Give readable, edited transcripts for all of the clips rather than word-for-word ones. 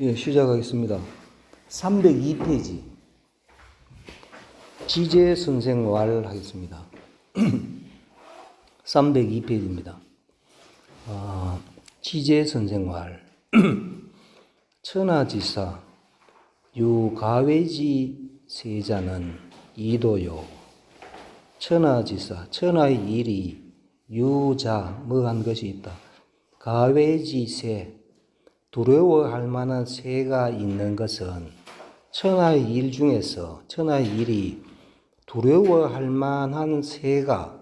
예, 시작하겠습니다. 302페이지 지제선생활 하겠습니다. 302페이지입니다. 지제선생활 천하지사 유가외지 세자는 이도요. 천하지사 천하의 일이 유자 뭐한 것이 있다. 가외지세 두려워할 만한 세가 있는 것은 천하의 일 중에서 천하의 일이 두려워할 만한 세가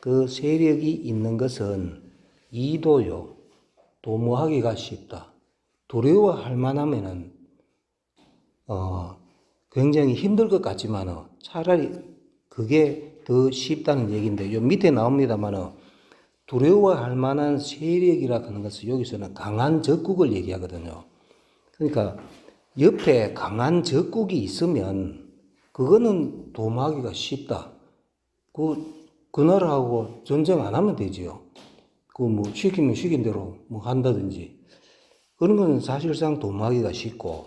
그 세력이 있는 것은 이도요. 도모하기가 쉽다. 두려워할 만하면은 굉장히 힘들 것 같지만은 차라리 그게 더 쉽다는 얘기인데 요 밑에 나옵니다만은 두려워할 만한 세력이라 하는 것은 여기서는 강한 적국을 얘기하거든요. 그러니까 옆에 강한 적국이 있으면 그거는 도모하기가 쉽다. 그 나라하고 전쟁 안 하면 되지요. 시키면 시킨 대로 한다든지. 그런 건 사실상 도모하기가 쉽고.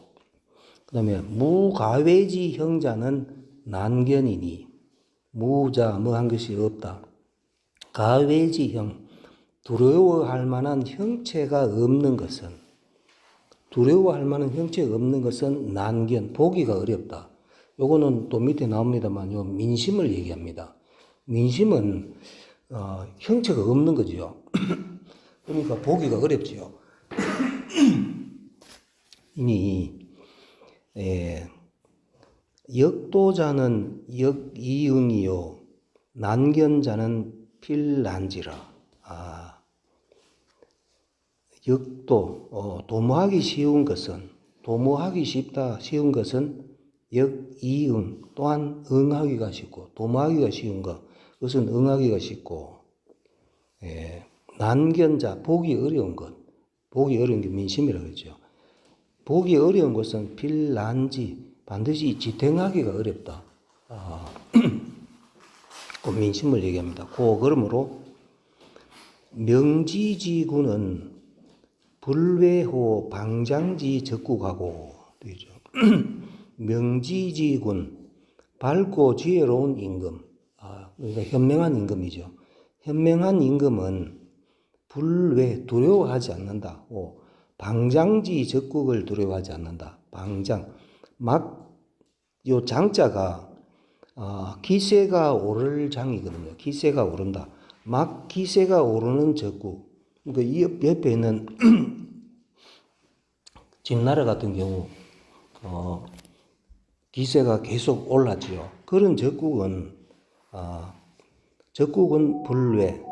그 다음에 무가외지 형자는 난견이니. 무자 한 것이 없다. 가외지형 두려워할 만한 형체가 없는 것은 난견 보기가 어렵다. 요거는 또 밑에 나옵니다만 요 민심을 얘기합니다. 민심은 형체가 없는 거지요. 그러니까 보기가 어렵지요. 이미 역도자는 역이응이요 난견자는 필난지라. 역도 도모하기 쉬운 것은 도모하기 쉬운 것은 역이응 또한 응하기가 쉽고 도모하기가 쉬운 그것은 응하기가 쉽고 난견자 보기 어려운 게 민심이라고 그러죠. 보기 어려운 것은 필난지 반드시 지탱하기가 어렵다. 그 민심을 얘기합니다. 그러므로 명지지구는 불외호 방장지 적국하고 되죠. 명지지군 밝고 지혜로운 임금, 그러니까 현명한 임금이죠. 현명한 임금은 불외 두려워하지 않는다. 방장지 적국을 두려워하지 않는다. 방장 요 장자가 기세가 오를 장이거든요. 기세가 오른다. 기세가 오르는 적국. 그러니까 이 옆에 있는 진나라 같은 경우 기세가 계속 올랐지요. 그런 적국은 불외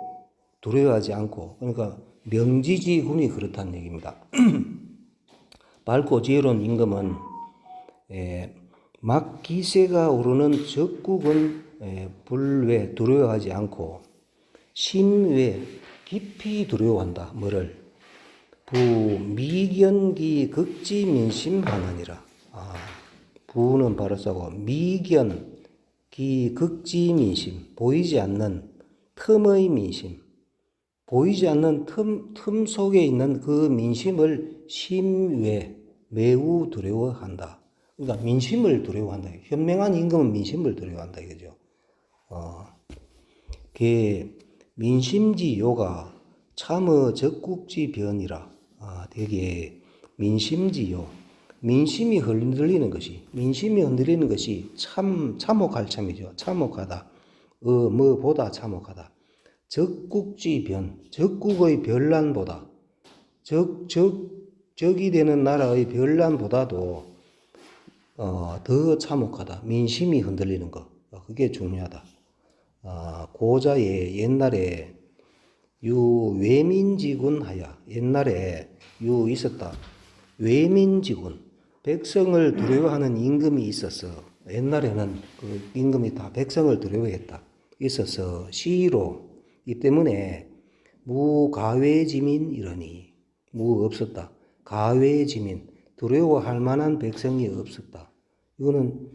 두려워하지 않고 그러니까 명지지군이 그렇다는 얘기입니다. 밝고 지혜로운 임금은 기세가 오르는 적국은 불외 두려워하지 않고 심외 깊이 두려워한다. 뭐를? 미견기 극지민심하느니라. 부는 바로 써고 미견기 극지민심 보이지 않는 틈의 민심 보이지 않는 틈 속에 있는 그 민심을 심외 매우 두려워한다. 그러니까 민심을 두려워한다. 현명한 임금은 민심을 두려워한다 이거죠. 민심지요가 참의 적국지 변이라. 되게 민심지요. 민심이 흔들리는 것이 참혹할 참이죠. 참혹하다. 보다 참혹하다. 적국지 변, 적국의 변란보다 적이 되는 나라의 변란보다도 더 참혹하다. 민심이 흔들리는 것. 그게 중요하다. 고자의 옛날에 외민지군 하야 옛날에 있었다. 외민지군 백성을 두려워하는 임금이 있었어. 옛날에는 그 임금이 다 백성을 두려워했다. 있어서 시로 이 때문에 무가외지민 이러니 없었다. 가외지민 두려워할 만한 백성이 없었다. 이거는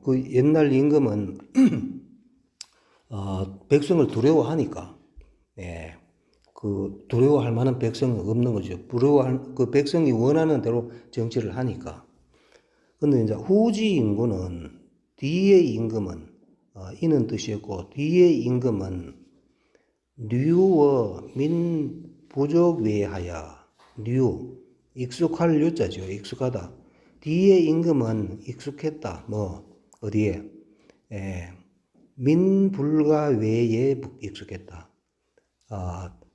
그 옛날 임금은 백성을 두려워하니까 그 두려워할 만한 백성은 없는 거죠. 그 백성이 원하는 대로 정치를 하니까. 근데 이제 후지 임금은 뒤의 임금은 이는 뜻이었고 뒤의 임금은 류어 민 부족 외하여 류 익숙할 유자죠. 익숙하다. 뒤의 임금은 익숙했다. 뭐 어디에 민 불가 외에 익숙했다.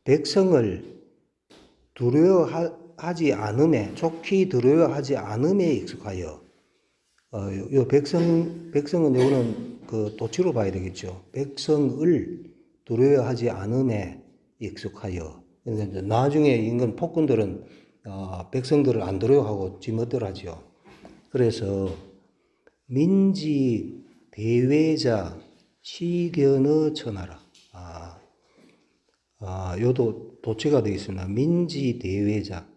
백성을 두려워하지 않음에 좋게 두려워하지 않음에 익숙하여 요 백성은 요거는 그 도치로 봐야 되겠죠. 백성을 두려워하지 않음에 익숙하여. 그러니까 나중에 인근 폭군들은 백성들을 안 두려워하고 지멋대로 하죠. 그래서 민지 대외자 시견의 천하라. 요도 도치가 되어 있습니다. 민지 대외자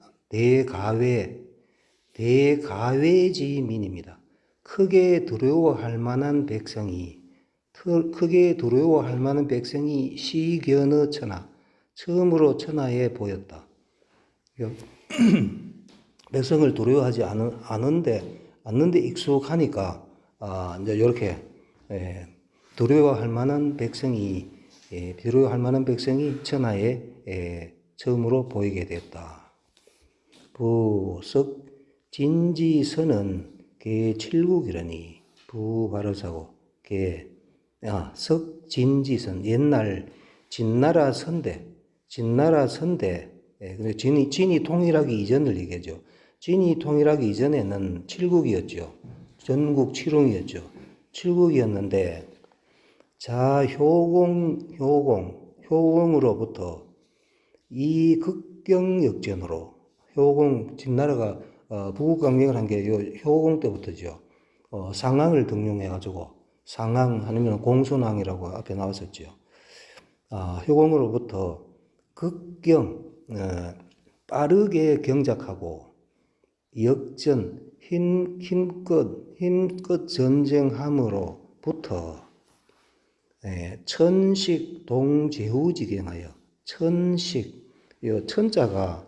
대가외지민입니다. 크게 두려워할 만한 백성이 시견의 천하 처음으로 천하에 보였다. 백성을 두려워하지 않는데 익숙하니까 이제 이렇게 두려워할 만한 백성이 천하에 처음으로 보이게 됐다. 부석 진지선은 개칠국이라니 부바로사고 석 진지선 옛날 진나라 선대 근데 진이 통일하기 이전을 얘기하죠. 진이 통일하기 이전에는 칠국이었죠. 전국 칠흥이었죠. 칠국이었는데 효공으로부터 이 극경역전으로 진나라가 부국강령을 한 게 효공 때부터죠. 상항을 등용해가지고 상항 아니면 공손항이라고 앞에 나왔었죠. 효공으로부터 빠르게 경작하고 역전 힘껏 전쟁함으로부터 천식 동제후지경하여 이 천자가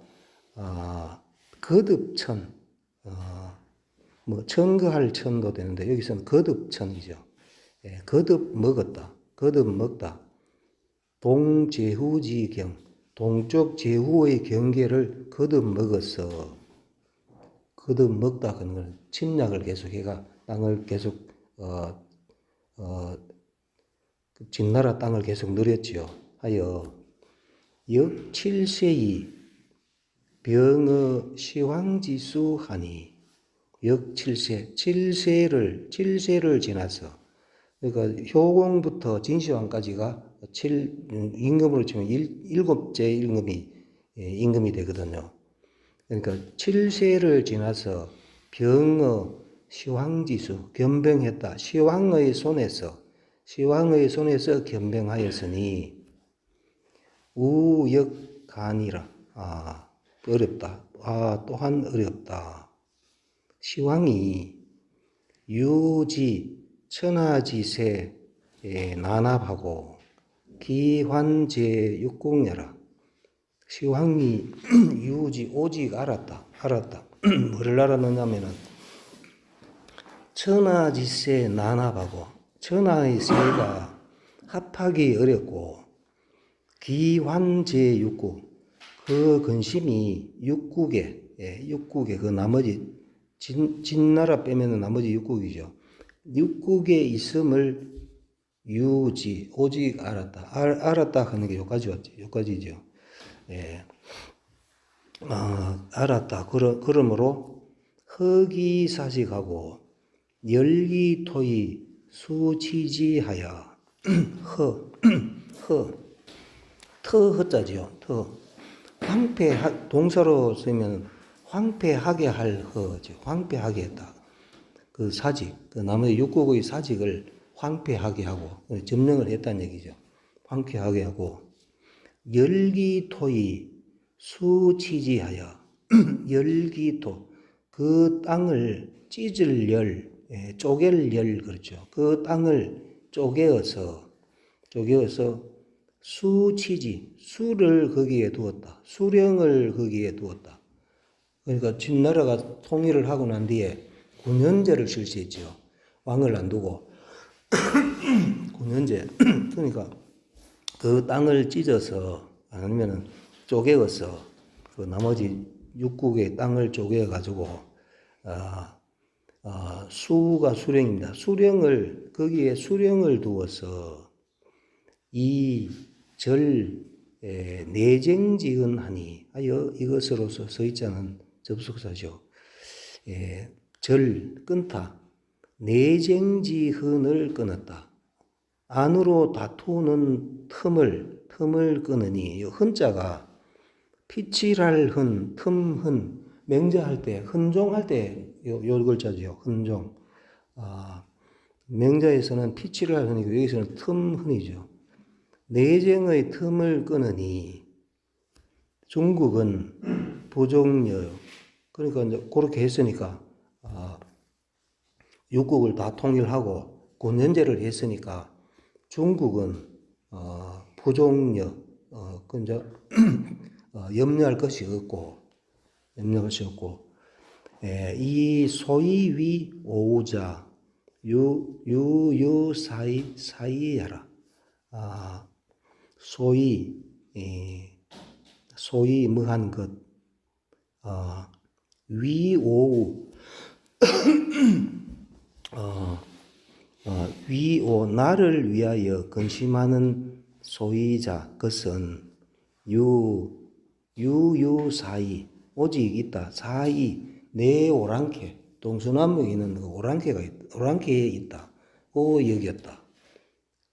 거듭천 천거할 천도 되는데 여기서는 거듭천이죠. 거듭 먹다. 동제후지경 동쪽 제후의 경계를 거듭 먹다 그런 걸 침략을 계속해가 땅을 계속 진나라 땅을 계속 누렸지요. 하여 역칠세이 병의 시황지수하니 칠세를 지나서 그러니까 효공부터 진시황까지가 임금으로 치면 일곱째 임금이 되거든요. 그러니까 칠세를 지나서 병의 시황지수 겸병했다. 시황의 손에서 겸병하였으니 우역간이라 어렵다. 또한 어렵다. 시황이 유지 천하지세 난합하고 기환제 육공여라. 시황이 유지 오직 알았다. 뭐를 알았느냐면은 천하지세 난합하고 천하의 세가 합하기 어렵고 기환제 육국 그 근심이 육국에 그 나머지 진나라 빼면은 나머지 육국이죠. 육국에 있음을 유지 오직 알았다 하는 게 여기까지죠. 알았다. 그러므로 허기사식하고 열기토이 수치지하여 허자지요. 동사로 쓰면 황폐하게 할 허죠. 황폐하게 했다. 그 사직, 그 나머지 육국의 사직을 황폐하게 하고 점령을 했다는 얘기죠. 황폐하게 하고 열기토이 수치지하여 열기토 그 땅을 찢을 쪼갤 그렇죠. 그 땅을 쪼개어서 수치지, 수를 거기에 두었다. 수령을 거기에 두었다. 그러니까 진나라가 통일을 하고 난 뒤에 군현제를 실시했죠. 왕을 안 두고 군현제. 그러니까 그 땅을 찢어서 아니면은 쪼개어서 그 나머지 육국의 땅을 쪼개어 가지고 수가 수령입니다. 수령을 거기에 수령을 두어서 이 절 내정지은하니 하여 이것으로서 서있자는 접속사죠. 절 끊다. 내정지흔을 끊었다. 안으로 다투는 틈을 끊으니 이 흔자가 피칠할 흔, 틈흔, 명자할 때, 흔종할 때 요 글자죠. 흔종. 명자에서는 피칠할 흔이고 여기서는 틈흔이죠. 내정의 틈을 끊으니 중국은 부종여. 그러니까 이제 그렇게 했으니까 육국을 다 통일하고 군현제를 했으니까 중국은 부종여. 그 이제 염려할 것이 없고 이 소이위 오우자 유유 사이야라. 소위 뭐한 것, 위오우, 위오 나를 위하여 근심하는 소이자 것은 유유사이 오직 있다. 사이 내 오랑캐 동서남북에 있는 그 오랑캐에 있다. 고 여겼다.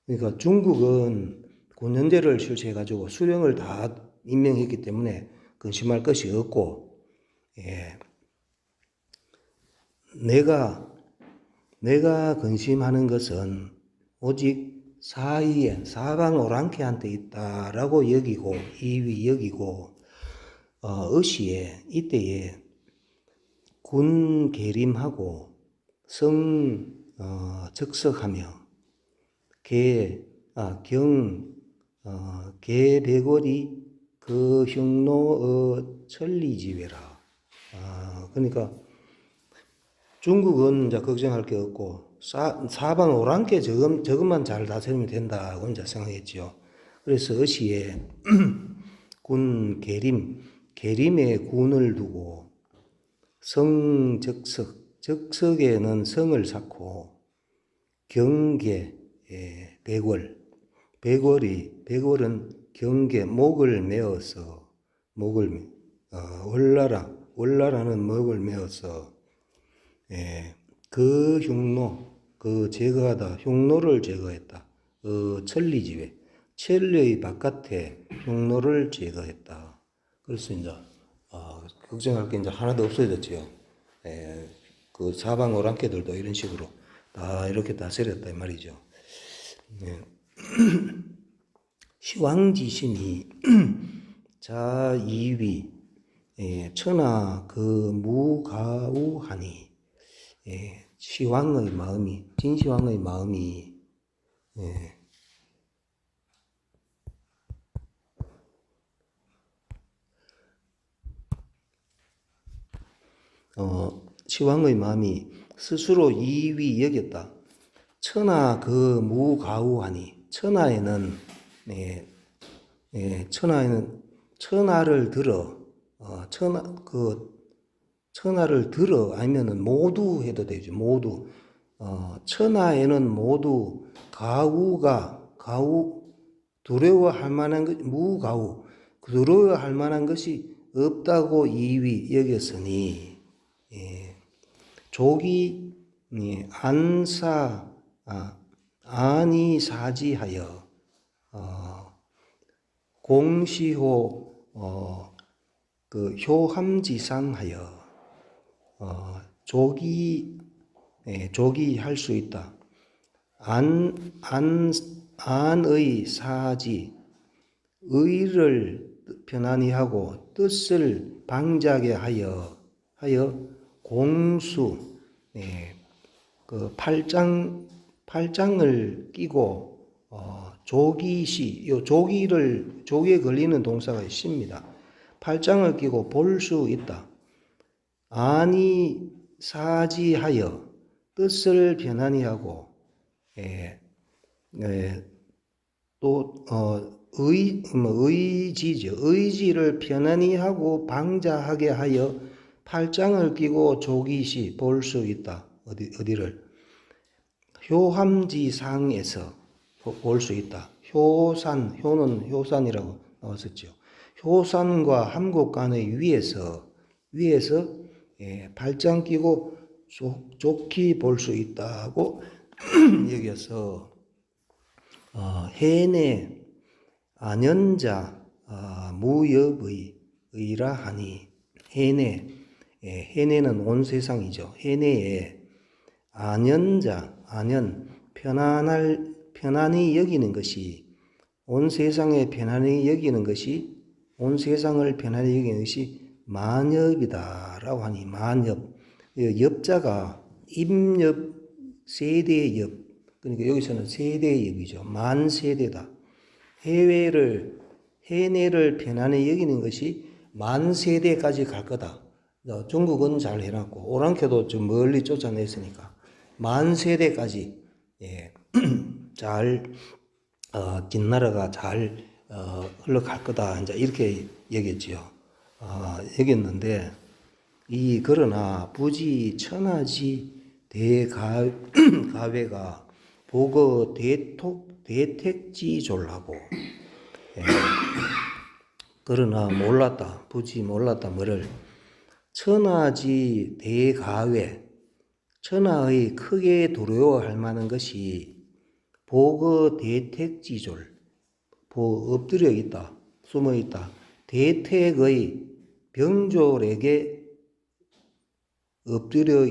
그러니까 중국은 군현제를 실시해가지고 수령을 다 임명했기 때문에 근심할 것이 없고, 내가 근심하는 것은 오직 사방 오랑캐한테 있다라고 여기고, 이위 여기고, 어시에 이때에 군 계림하고 적석하며 개백월이 그 흉노의 천리지외라. 그러니까 중국은 이제 걱정할 게 없고 사방 오랑캐 저것만 잘 다스리면 된다고 이제 생각했죠. 그래서 어시에 군 계림에 군을 두고 적석에는 성을 쌓고 경계 백월은 경계 목을 메어서 월나라는 목을 메어서 그 흉노 제거하다 흉노를 제거했다. 천리지회 천리의 바깥에 흉노를 제거했다. 그래서 이제 걱정할 게 이제 하나도 없어졌지요. 그 사방 오랑캐들도 이런 식으로 다 이렇게 다스렸다 이 말이죠. 시왕지신이 자이위 천하 그 무가우하니 시왕의 마음이 진시황의 마음이 시왕의 마음이 스스로 이위 여겼다. 천하 그 무가우하니 천하에는 천하를 들어 천하를 들어 아니면은 모두 해도 되죠. 모두 천하에는 모두 가우 두려워할 만한 것 무가우 두려워할 만한 것이 없다고 이위 여겼으니 족이 안이사지하여 공시호 그 효함지상하여 족이 할 수 있다. 안의 사지 의를 편안히 하고 뜻을 방자게 하여 공수 그 팔짱을 끼고 조기시, 요 조기에 걸리는 동사가 시입니다. 팔짱을 끼고 볼 수 있다. 아니 사지하여 뜻을 변하니 하고, 예, 예, 또 의지죠. 의지를 편안히 하고 방자하게 하여 팔짱을 끼고 조기시 볼 수 있다. 어디를? 효함지상에서 볼 수 있다. 효는 효산이라고 나왔었죠. 효산과 함곡간의 위에서 발장 끼고 좋게 볼 수 있다고 여기서 해내 안연자 무엽의 의라 하니, 해내는 온 세상이죠. 해내에 안연 편안히 여기는 것이, 온 세상에 편안히 여기는 것이, 온 세상을 편안히 여기는 것이 만엽이다라고 하니, 만엽, 엽자가 임엽, 세대엽, 그러니까 여기서는 세대엽이죠. 만세대다. 해내를 편안히 여기는 것이 만세대까지 갈 거다. 중국은 잘 해놨고 오랑캐도 좀 멀리 쫓아냈으니까 만세대까지, 잘 뒷나라가 잘 흘러갈 거다. 이제 이렇게 얘기했지요. 얘기했는데, 그러나 부지 천하지 대가외가 보거 대택지졸하고, 그러나 몰랐다. 부지 몰랐다. 뭐를? 천하지 대가외, 천하의 크게 두려워할 만한 것이 보거 대택지졸, 엎드려 있다, 숨어 있다. 대택의 병졸에게 엎드려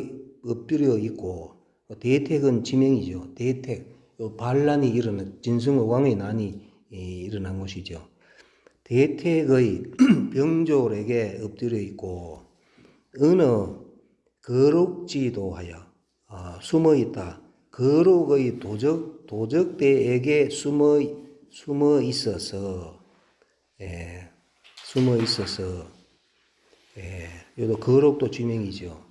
있고, 대택은 지명이죠. 대택, 반란이 일어난, 진승의왕의 난이 일어난 곳이죠. 대택의 병졸에게 엎드려 있고, 어느 거룩지도 하여 숨어 있다. 거룩의 도적대에게 숨어 있어서, 여기도 거룩도 지명이죠.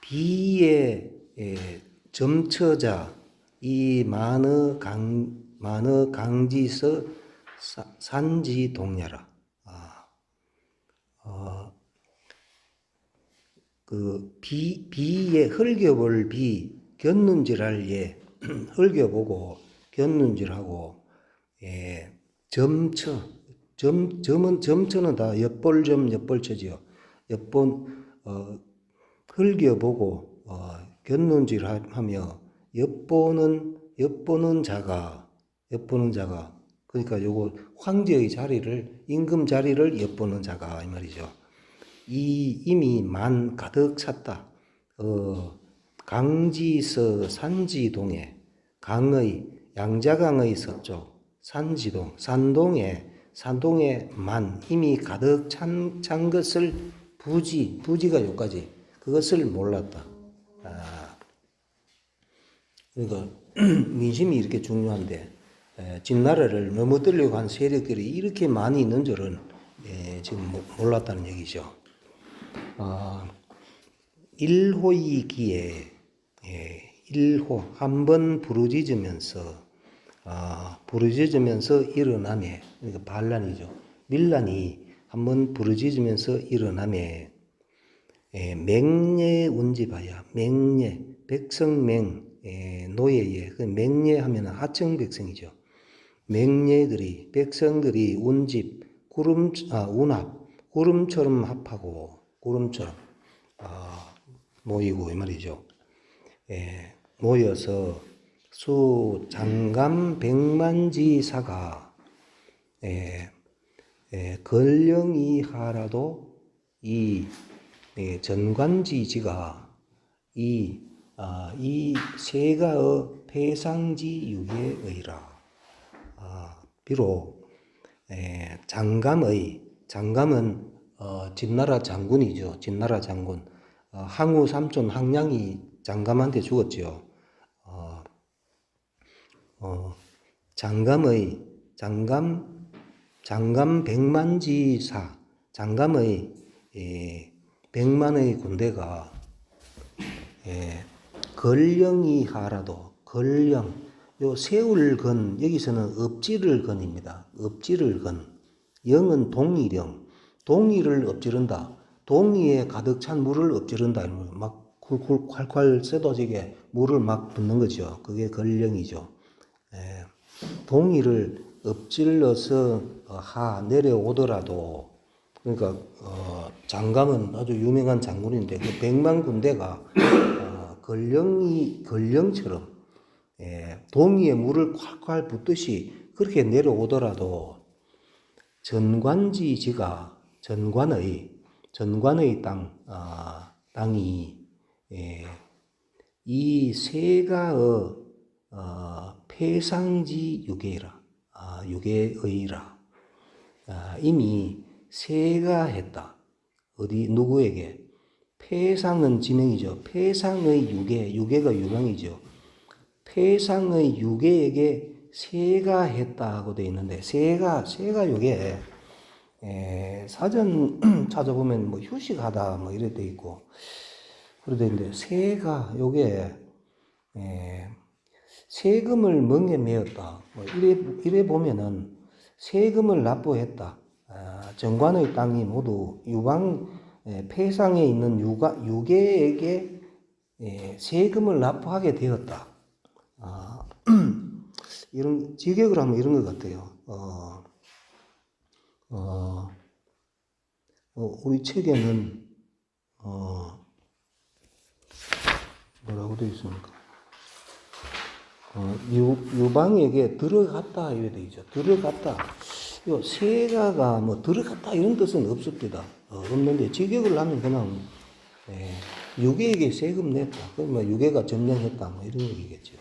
비의 점처자 이 만의 강지서 산지 동야라. 비에 흘겨볼 견눈질할 흘겨보고 견눈질하고, 점처는 다 엿볼처지요. 흘겨보고 견눈질하며 엿보는 자가, 그러니까 요거 황제의 자리를, 임금 자리를 엿보는 자가 이 말이죠. 이미 만 가득 찼다. 강지서 산지동에, 양자강의 서쪽 산지동, 산동에 만 이미 가득 찬 것을 부지가 여기까지, 그것을 몰랐다. 그러니까 민심이 이렇게 중요한데, 진나라를 넘어뜨리려고 한 세력들이 이렇게 많이 있는 줄은 지금 몰랐다는 얘기죠. 일호이기에, 일호 한번 부르짖으면서 일어나매, 그러니까 반란이죠. 밀란이 한번 부르짖으면서 일어나매, 맹례 운집하여, 맹례 백성맹, 노예에, 그 맹례하면 하청 백성이죠. 백성들이 운집, 운합, 구름처럼 합하고, 구름처럼 모이고 이 말이죠. 모여서 수 장감 백만지사가, 걸령이 하라도 이 전관지지가 이 세가의 폐상지 유계의라. 비록 장감은 진나라 장군이죠. 진나라 장군. 항우 삼촌 항량이 장감한테 죽었죠. 장감의 장감 백만지사 장감의 백만의 군대가 걸령이 하라도 걸령 요 세울 건 여기서는 엎지를 건입니다. 엎지를 건 영은 동이령 동이를 엎지른다. 동이에 가득 찬 물을 엎지른다. 막 쿨쿨 콸콸 쏟아지게 물을 막 붓는 거죠. 그게 걸령이죠. 동이를 엎질러서 내려오더라도 그러니까 장감은 아주 유명한 장군인데 그 백만 군대가 걸령처럼 동이에 물을 콸콸 붓듯이 그렇게 내려오더라도 전관지지가 전관의 땅이 이 세가의 폐상지 유계의라 이미 세가 했다. 어디 누구에게? 폐상은 지명이죠. 폐상의 유계가 유명이죠. 폐상의 유계에게 세가 했다고 되어 있는데 세가 요게 사전 찾아보면 뭐 휴식하다 뭐 이래 돼 있고 그래 돼 있는데 세가 요게 세금을 멍에 메었다. 뭐 이래 보면은 세금을 납부했다. 정관의 땅이 모두 폐상에 있는 유계에게 세금을 납부하게 되었다. 이런 직역을 하면 이런 것 같아요. 우리 책에는 뭐라고 되어 있습니까? 유방에게 들어갔다 이래 되어 있죠. 들어갔다. 요 세가가 뭐 들어갔다 이런 뜻은 없습니다. 없는데 직역을 하면 그냥 유계에게 세금 냈다. 그럼 뭐 유계가 점령했다 뭐 이런 얘기겠죠.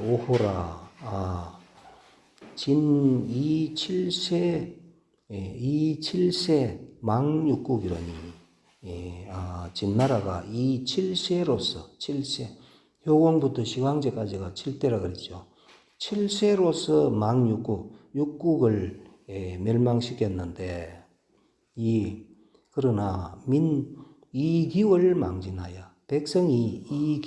오호라 진 27세 망육국이라니 진나라가 27세로서 7세 효공부터 시황제까지가 7대라 그랬죠. 7세로서 육국을 멸망시켰는데 그러나 이기월 망진하여 백성이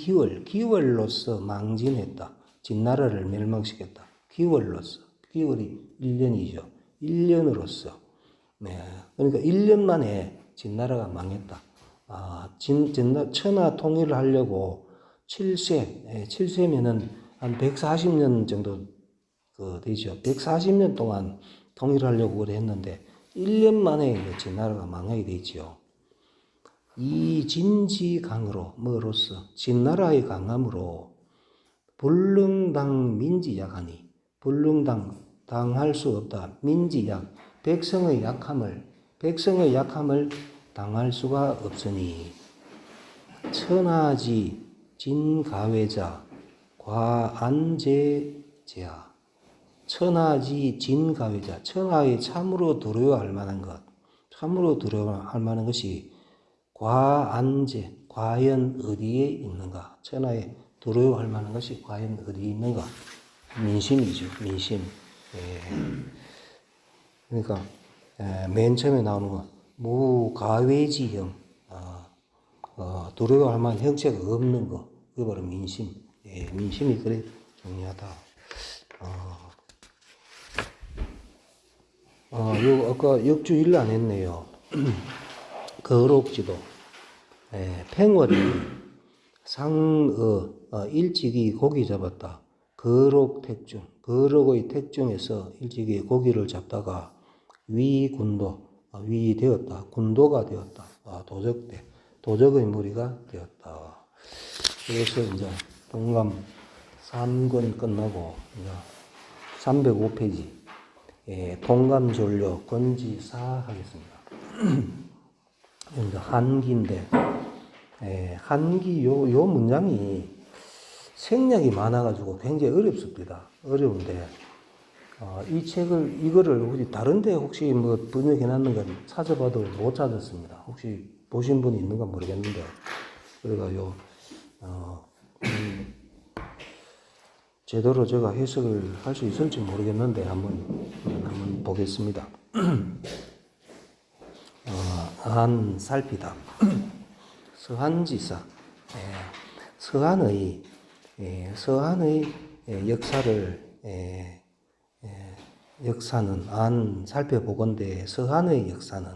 기월로서 망진했다. 진나라를 멸망시켰다. 기월이 1년이죠. 1년으로서. 그러니까 1년 만에 진나라가 망했다. 천하 통일을 하려고 7세면은 한 140년 정도 되죠. 140년 동안 통일하려고 그래 했는데 1년 만에 진나라가 망하게 되죠. 이 진지강으로 뭐로서 진나라의 강함으로 불능당 민지약하니 불능당 당할 수 없다. 민지약 백성의 약함을 당할 수가 없으니 천하지 진가외자 과안제제야 천하지 진가외자 천하에 참으로 두려워할 만한 것이 과안제 과연 어디에 있는가? 천하에 두려워할 만한 것이 과연 어디에 있는가? 민심이죠. 민심. 그러니까 맨 처음에 나오는 건 무가외지형 두려워할 만한 형체가 없는 거. 그게 바로 민심. 민심이 그래 중요하다. 요 아까 역주 일로 안 했네요. 거록지도 팽월이 일찍이 고기 잡았다. 거록의 택중에서 일찍이 고기를 잡다가 위되었다. 군도가 되었다. 도적의 무리가 되었다. 그래서 이제 동감 3권 끝나고 이제 305페이지 동감졸료 건지사 하겠습니다. 이제 한기인데 한기 요 문장이 생략이 많아가지고 굉장히 어렵습니다. 어려운데 이 책을 이거를 혹시 다른데 혹시 뭐 번역해놨는 건 찾아봐도 못 찾았습니다. 혹시 보신 분이 있는가 모르겠는데 그래가 제대로 제가 해석을 할 수 있을지 모르겠는데 한번 보겠습니다. 안 살피다. 서한지사. 서한의 역사를 역사는 안 살펴보건대 서한의 역사는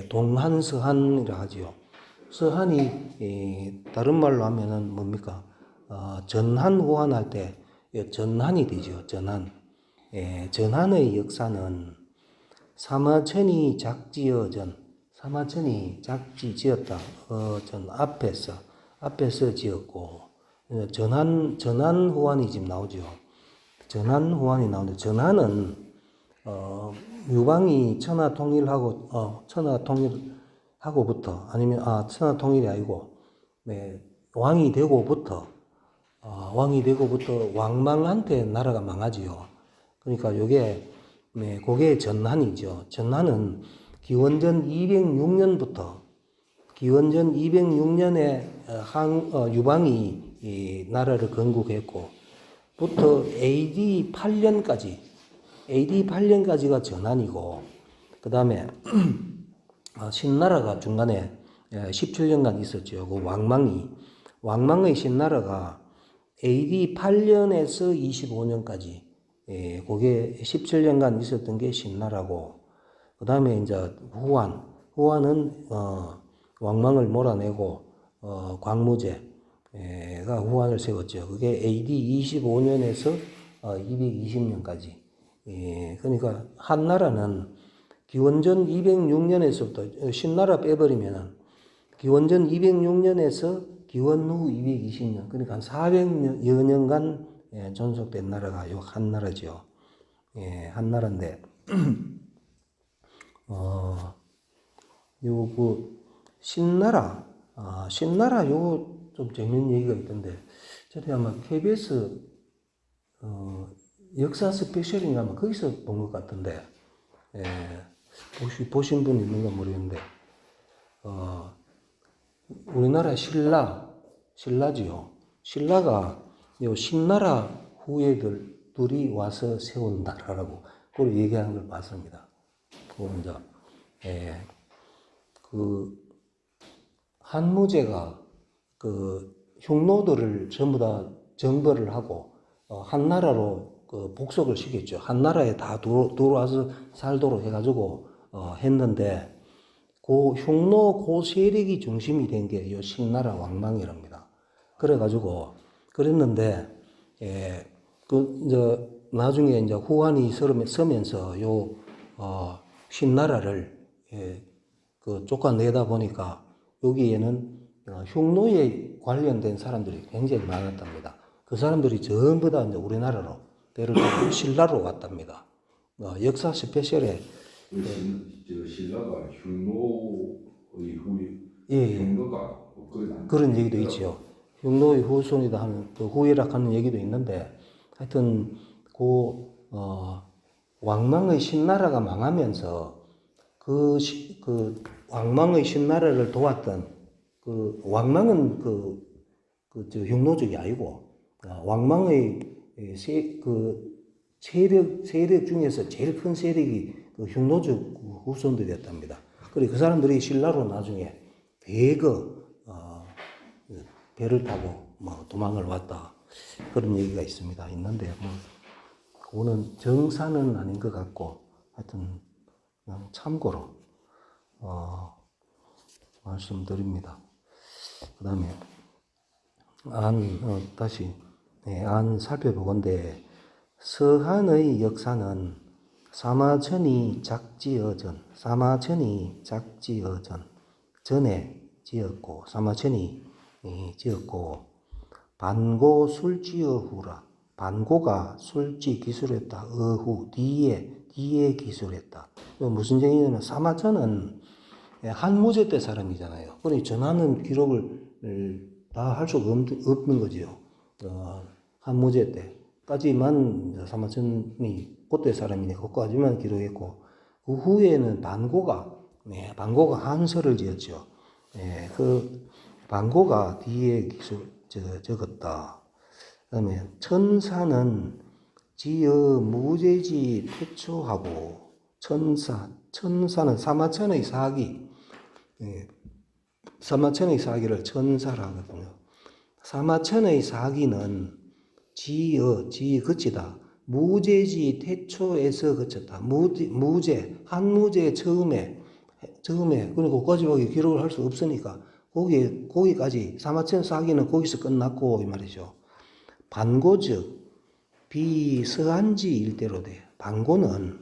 동한서한이라 하지요. 서한이 다른 말로 하면은 뭡니까? 전한 호한할 때 전한이 되죠. 전한. 전한의 역사는 사마천이 작지어전. 사마천이 작지지었다. 전 앞에서 지었고 전한 호한이 지금 나오죠. 전한 호한이 나오는데 전한은 유방이 천하 통일하고부터 아니면 천하 통일이 아니고 왕이 되고부터 왕망한테 나라가 망하지요. 그러니까 요게 그게 전한이죠. 전한은 기원전 206년부터 기원전 206년에 유방이 이 나라를 건국했고 부터 AD 8년까지가 전한이고 그 다음에 신나라가 중간에 17년간 있었죠. 그 왕망의 신나라가 AD 8년에서 25년까지 그게 17년간 있었던 게 신나라고 그 다음에 이제 후한은 왕망을 몰아내고 광무제가 후한을 세웠죠. 그게 AD 25년에서 220년까지. 그러니까 한나라는 기원전 206년에서부터 신나라 빼버리면은 기원전 206년에서 기원 후 220년 그러니까 한 400여 년간 존속된 나라가 요 한나라죠. 한나라인데 요 그 신나라 요 좀 재밌는 얘기가 있던데 저도 아마 KBS 역사 스페셜인가 아마 거기서 본 것 같은데 보신 분 있는가 모르겠는데 우리나라 신라지요. 신라가 요 신나라 후예들이 와서 세운 나라라고 그걸 얘기하는 걸 봤습니다. 그 이제 그 한무제가 그 흉노들을 전부 다 정벌을 하고 한나라로 그 복속을 시켰죠. 한나라에 다 들어와서 살도록 해가지고 했는데 그 흉노 그 세력이 중심이 된 게 요 신나라 왕망이랍니다. 그래가지고 그랬는데 그 이제 나중에 이제 후한이 서면서 요 신나라를 그 쫓아내다 보니까 여기에는 흉노에 관련된 사람들이 굉장히 많았답니다. 그 사람들이 전부 다 이제 우리나라로 배를 타고 신라로 왔답니다. 역사 스페셜에 신라가 흉노의 흉노가 그런 얘기도 있죠. 흉노의 후손이다 하는 그 후예라 하는 얘기도 있는데 하여튼 그 왕망의 신나라가 망하면서 그 왕망의 신나라를 도왔던 그 왕망은 저 흉노족이 아니고 왕망의 세력 중에서 제일 큰 세력이 그 흉노족 후손들이었답니다. 그리고 그 사람들이 신라로 나중에 대거 배를 타고 도망을 왔다 그런 얘기가 있는데 그거는 정사는 아닌 것 같고 하여튼 그냥 참고로 말씀드립니다. 그 다음에 다시 안 살펴보건대 서한의 역사는 사마천이 작지어전 전에 지었고 사마천이 지었고 반고 술지어후라 반고가 술지 기술했다 어후 뒤에 기술했다. 무슨 얘기냐면 사마천은 한무제 때 사람이잖아요. 그러니 전하는 기록을 다 할 수가 없는 거지요. 한무제 때까지만 사마천이 그때 사람이니까 그까지만 기록했고 그 후에는 반고가 한서를 지었죠. 그 반고가 뒤에 적었다. 그다음에 천사는 지어 무죄지 태초하고 천사는 사마천의 사기, 예, 사마천의 사기를 천사라 하거든요. 사마천의 사기는 지 그치다. 무죄지 태초에서 그쳤다. 무죄 한무죄 처음에 그러니까 꼬집하게 기록을 할 수 없으니까 거기까지 사마천 사기는 거기서 끝났고 이 말이죠. 반고즉 비서한지 일대로 돼. 반고는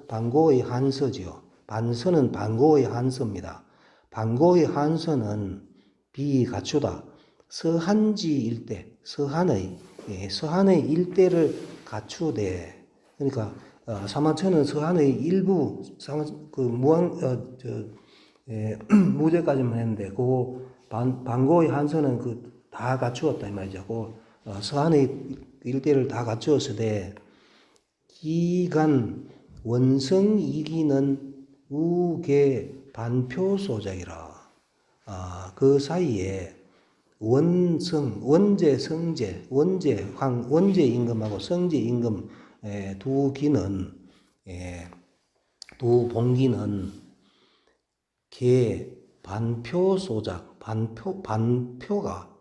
반고의 한서지요. 반서는 반고의 한서입니다. 반고의 한서는 비갖추다. 서한지 일대, 서한의 일대를 갖추되. 그러니까 사마천은 서한의 일부 무죄까지만 했는데 그 반고의 한서는 그 다 갖추었다 이 말이죠. 그 서한의 일대를 다 갖추었으되 기간 원성 이기는 우계 반표소작이라. 그 사이에 원제 성제 원제 임금하고 성제 임금 두 기는 두 봉기는 개 반표소작 반표가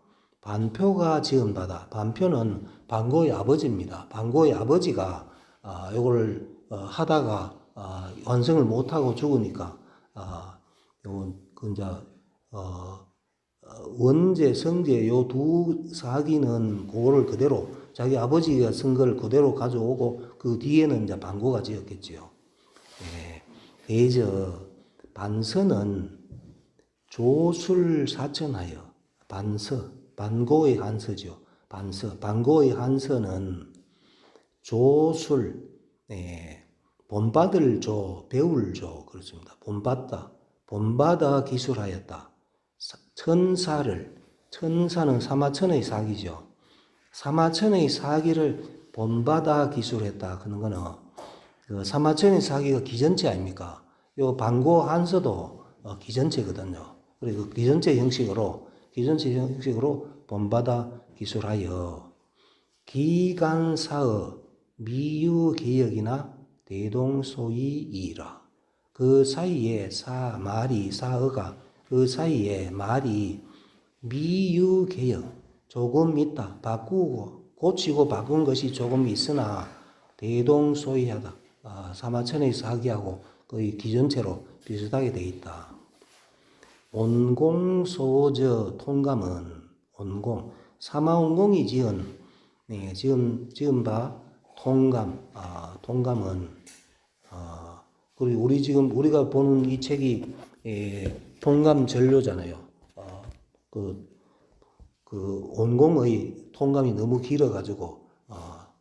지은바다. 반표는 반고의 아버지입니다. 반고의 아버지가 요걸 하다가 완성을 못하고 죽으니까 그 이제 원제, 성제 요 두 사기는 그거를 그대로 자기 아버지가 쓴 걸 그대로 가져오고 그 뒤에는 이제 반고가 지었겠지요. 대저 반서는 조술사천하여 반고의 한서죠. 반고의 한서는 조술, 본받을 조, 배울 조, 그렇습니다. 본받아 기술하였다. 천사는 사마천의 사기죠. 사마천의 사기를 본받아 기술했다. 그런 거는 그 사마천의 사기가 기전체 아닙니까? 요 반고 한서도 기전체거든요. 그리고 그 기전체 형식으로 본받아 기술하여 기간사의 미유개역이나 대동소이이라. 그 사이에 사의가 그 사이에 말이 미유개역 조금 있다. 고치고 바꾼 것이 조금 있으나 대동소이하다. 사마천의 사기하고 거의 기전체로 비슷하게 돼 있다. 온공소저 통감은 사마온공이 지은 바 통감은 그리고 우리가 보는 이 책이 통감전료잖아요. 그 온공의 통감이 너무 길어가지고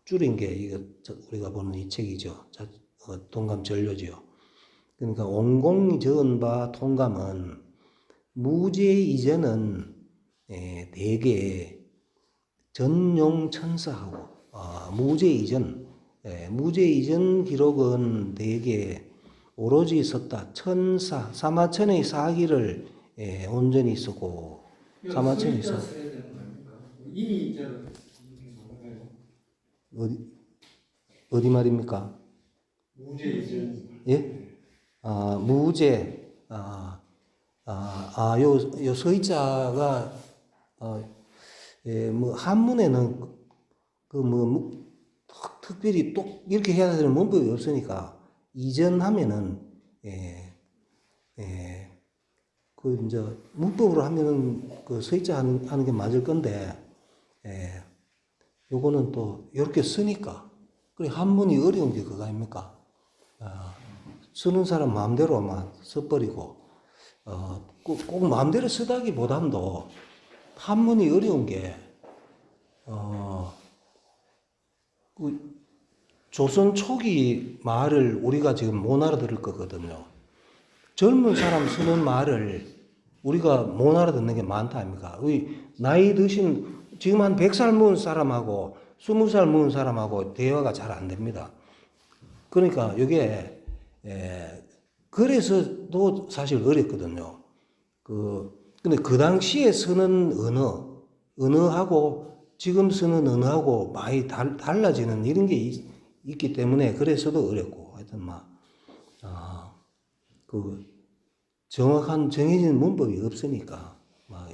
줄인 게 이거 우리가 보는 이 책이죠. 통감전료지요. 그러니까 온공이 지은 바 통감은 무죄 이전은 대개 전용 천사하고 무죄 이전 기록은 대개 오로지 썼다. 사마천의 사기를 온전히 쓰고 사마천의 사기 이미 어디 말입니까? 무죄 이전. 예? 무죄 요 서의자가 뭐 한문에는 특별히 또 이렇게 해야 되는 문법이 없으니까 이전하면은 그 이제 문법으로 하면은 그 서의자 하는 게 맞을 건데 요거는 또 이렇게 쓰니까 그래 한문이 어려운 게 그거 아닙니까? 쓰는 사람 마음대로만 써버리고 꼭 마음대로 쓰다기보단도 한문이 어려운 게 그 조선 초기 말을 우리가 지금 못 알아들을 거거든요. 젊은 사람 쓰는 말을 우리가 못 알아듣는 게 많다 아닙니까? 나이 드신 지금 한 100살 먹은 사람하고 20살 먹은 사람하고 대화가 잘 안 됩니다. 그러니까 이게 그래서도 사실 어렵거든요. 근데 그 당시에 쓰는 언어하고 지금 쓰는 언어하고 많이 달라지는 이런 게 있기 때문에 그래서도 어렵고 하여튼 그 정확한 정해진 문법이 없으니까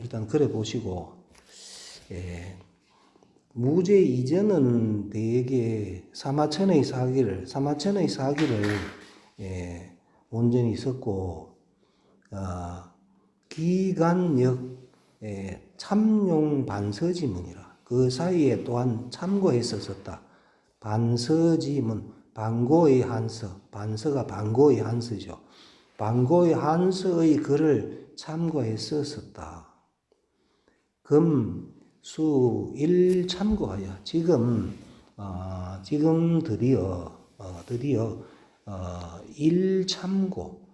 일단 그래 보시고 무죄 이전은 대개 사마천의 사기를 온전히 썼고 기간역 참용 반서지문이라 그 사이에 또한 참고해서 썼다. 반서지문 반고의 한서 반서가 반고의 한서죠. 반고의 한서의 글을 참고해서 썼다. 수 일 참고하여 지금 드디어 일 참고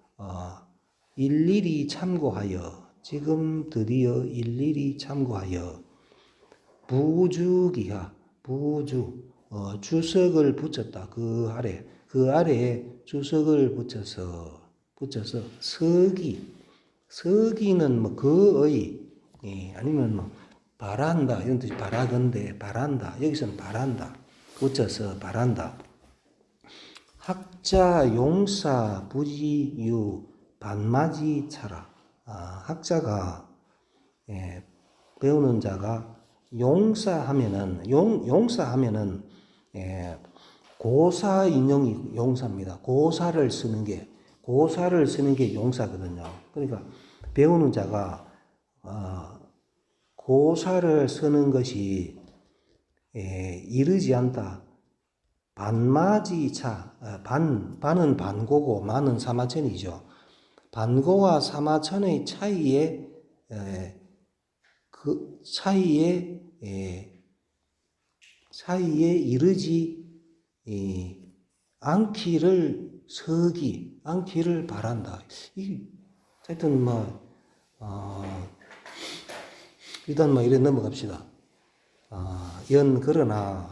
일일이 참고하여 지금 드디어 일일이 참고하여 부주기하 주석을 붙였다. 그 아래에 주석을 붙여서 서기는 그의 아니면 바란다 이런 뜻이 바라건대 바란다 여기서는 바란다 붙여서 바란다. 학자 용사 부지유 반마지 차라. 학자가 배우는 자가 용사하면은 고사 인용이 용사입니다. 고사를 쓰는 게 용사거든요. 그러니까 배우는 자가 고사를 쓰는 것이 이르지 않다. 반마지차 반은 반고고 마는 사마천이죠. 반고와 사마천의 차이에 그 차이에 이르지 않기를 바란다. 하여튼 일단 이래 넘어갑시다. 그러나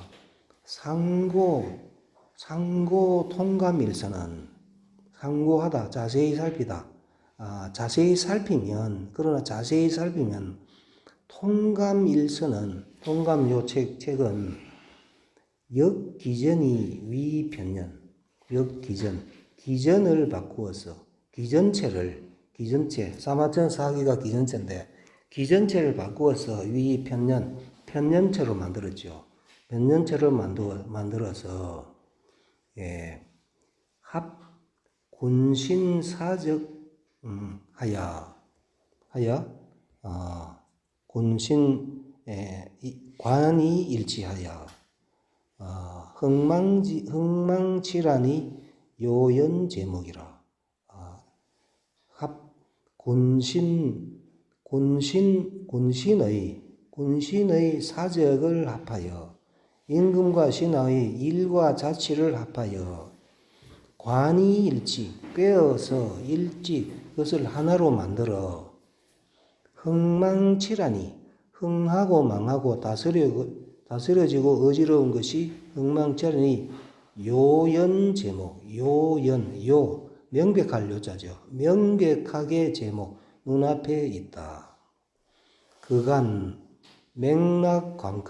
상고 통감일서는 상고하다 자세히 살피다. 자세히 살피면 통감일서는 요 책은 역기전이 위변년 기전을 바꾸어서 기전체 사마천 사기가 기전체인데 기전체를 바꾸어서 편년체로 만들었죠. 편년체로 만들어서 군신사적 관이 일치하여 흥망치란이 요연 제목이라. 군신의 사적을 합하여 임금과 신하의 일과 자치를 합하여 관이 일치 꿰어서 일치 그것을 하나로 만들어 흥망치란이 흥하고 망하고 다스려지고 어지러운 것이 흥망치란이 요연 제목 명백할 요자죠. 명백하게 제목 눈앞에 있다. 그간 맥락과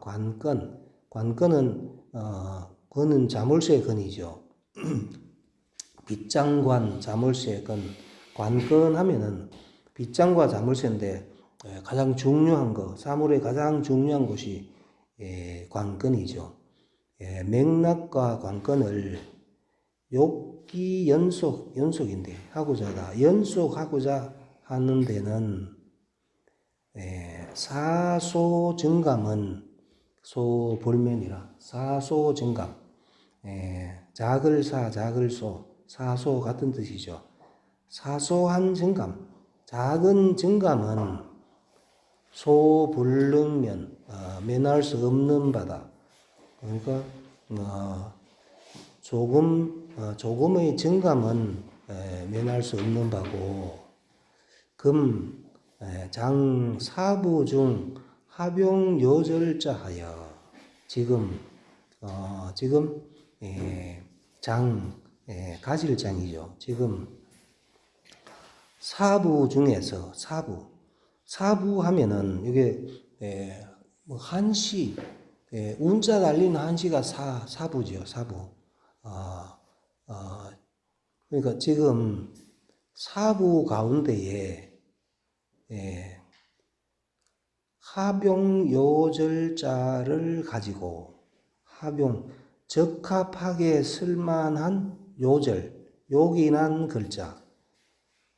관건은 건은 자물쇠 건이죠. 빗장관 자물쇠 건 관건하면은 빗장과 자물쇠인데 가장 중요한 거 사물의 가장 중요한 것이 관건이죠. 맥락과 관건을 욕기 연속인데 연속하고자 하는 데는 사소정감은 소불면이라 사소정감 작을소 사소 같은 뜻이죠. 사소한 정감 작은 정감은 소불능면 면할 수 없는 바다. 그러니까 조금의 정감은 면할 수 없는 바고 장 사부 중 합용 요절자하여 지금 가실장이죠. 지금 사부 중에서 사부 하면은 이게 뭐 한시, 운자 달린 한시가 사부죠, 사부. 그러니까 지금 사부 가운데에 합용요절자를 가지고 적합하게 쓸만한 요절, 요긴한 글자,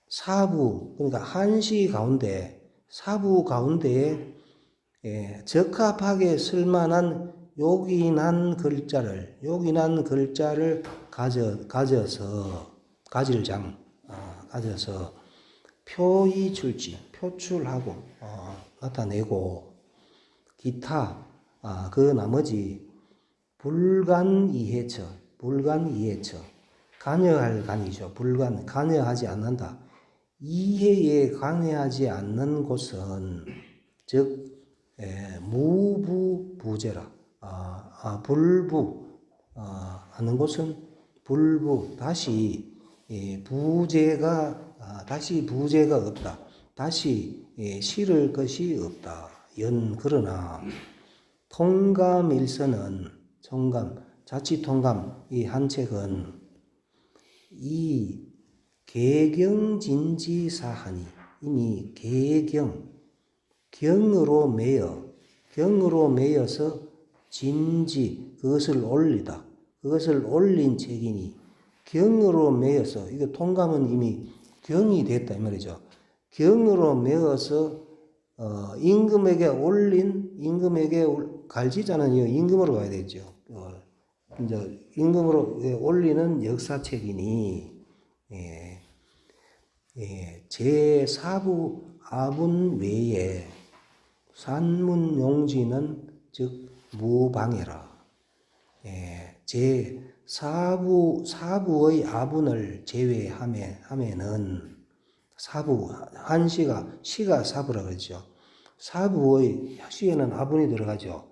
사부, 그러니까 한시 가운데, 사부 가운데에 적합하게 쓸만한 요긴한 글자를 가져서 표출하고 나타내고 기타 그 나머지 불간이해처 관여할 간이죠. 관여하지 않는다. 이해에 관여하지 않는 곳은 즉 무부부제라. 불부 하는 곳은 불부 다시 부제가 없다. 다시 실을 것이 없다. 그러나 통감일서는 자치통감 이 한 책은 이 계경진지사하니 이미 경으로 매여서 진지 그것을 올린 책이니 경으로 매여서 이거 통감은 이미 경이 됐다 이 말이죠. 경으로 매어서 임금에게 갈지자는 임금으로 가야 되죠. 이제 임금으로 올리는 역사책이니 제4부 아분 외에 산문용지는 즉 무방해라. 제4부의 아분을 제외하면은 시가 사부라 그러죠. 사부의 시에는 아분이 들어가죠.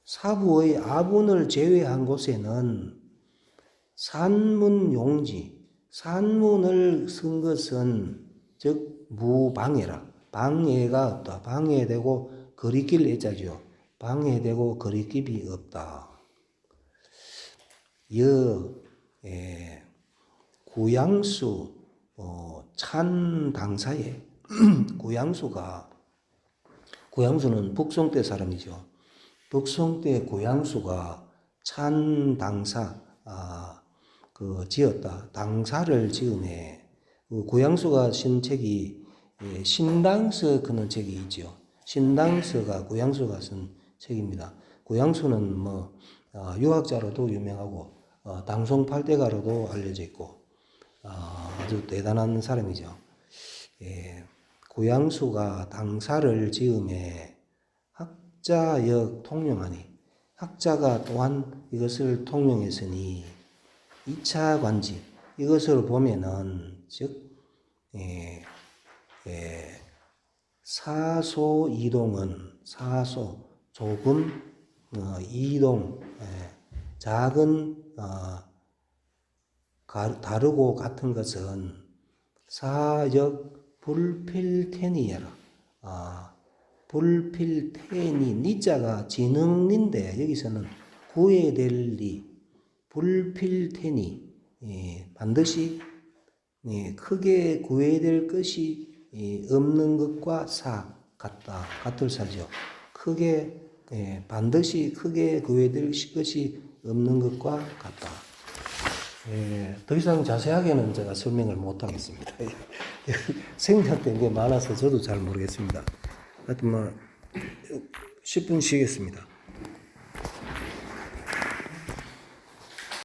사부의 아분을 제외한 곳에는 산문을 쓴 것은 즉 무방해라. 방해가 없다. 방해되고 거리낄 애자죠. 방해되고 거리낌이 없다. 구양수 찬당사에 구양수는 북송 때 사람이죠. 북송 때 구양수가 찬당사 지었다. 당사를 지음에 구양수가 쓴 책이 신당서 그는 책이 있죠. 신당서가 구양수가 쓴 책입니다. 구양수는 유학자로도 유명하고 당송팔대가로도 알려져 있고 아주 대단한 사람이죠. 구양수가 당사를 지음에 학자역 통용하니 학자가 또한 이것을 통용했으니 2차 관지 이것을 보면은 즉 사소 이동은 조금 이동 작은 다르고 같은 것은 사역 불필태니여라. 불필태니 니자가 지능인데 여기서는 구해될 리 불필태니 반드시 크게 구해될 것이 없는 것과 같을 사죠. 반드시 크게 구해될 것이 없는 것과 같다. 더 이상 자세하게는 제가 설명을 못 하겠습니다. 생략된 게 많아서 저도 잘 모르겠습니다. 하여튼 10분 쉬겠습니다.